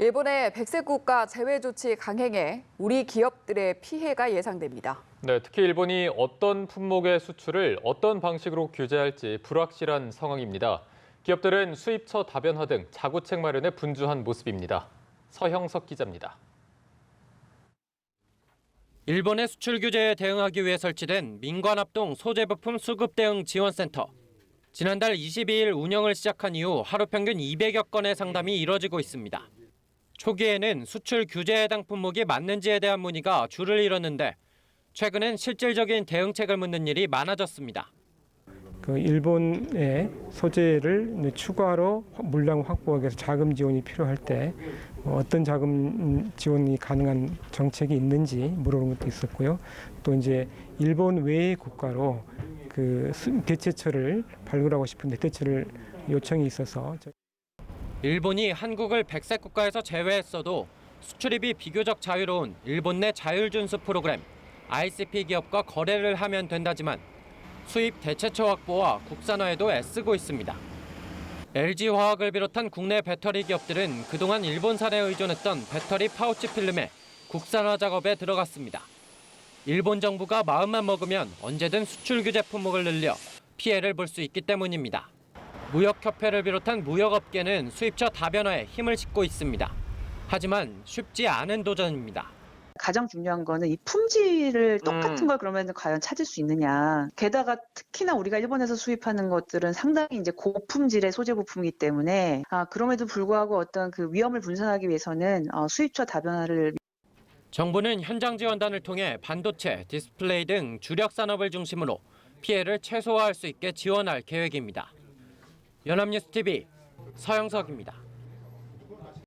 일본의 백색 국가 제외 조치 강행에 우리 기업들의 피해가 예상됩니다. 네, 특히 일본이 어떤 품목의 수출을 어떤 방식으로 규제할지 불확실한 상황입니다. 기업들은 수입처 다변화 등 자구책 마련에 분주한 모습입니다. 서형석 기자입니다. 일본의 수출 규제에 대응하기 위해 설치된 민관합동 소재부품 수급 대응 지원센터. 지난달 22일 운영을 시작한 이후 하루 평균 200여 건의 상담이 이뤄지고 있습니다. 초기에는 수출 규제에 해당 품목이 맞는지에 대한 문의가 줄을 이뤘는데 최근엔 실질적인 대응책을 묻는 일이 많아졌습니다. 일본의 소재를 추가로 물량 확보하기 위해서 자금 지원이 필요할 때 어떤 자금 지원이 가능한 정책이 있는지 물어보는 것도 있었고요. 또 이제 일본 외의 국가로 대체처를 발굴하고 싶은데 대체를 요청이 있어서 일본이 한국을 백색 국가에서 제외했어도 수출입이 비교적 자유로운 일본 내 자율준수 프로그램 ICP 기업과 거래를 하면 된다지만 수입 대체처 확보와 국산화에도 애쓰고 있습니다. LG화학을 비롯한 국내 배터리 기업들은 그동안 일본산에 의존했던 배터리 파우치 필름의 국산화 작업에 들어갔습니다. 일본 정부가 마음만 먹으면 언제든 수출 규제 품목을 늘려 피해를 볼 수 있기 때문입니다. 무역협회를 비롯한 무역업계는 수입처 다변화에 힘을 싣고 있습니다. 하지만 쉽지 않은 도전입니다. 가장 중요한 거는 이 품질을 똑같은 걸 그러면 과연 찾을 수 있느냐. 게다가 특히나 우리가 일본에서 수입하는 것들은 상당히 이제 고품질의 소재 부품이기 때문에 그럼에도 불구하고 어떤 그 위험을 분산하기 위해서는 수입처 다변화를 정부는 현장 지원단을 통해 반도체, 디스플레이 등 주력 산업을 중심으로 피해를 최소화할 수 있게 지원할 계획입니다. 연합뉴스 TV 서영석입니다.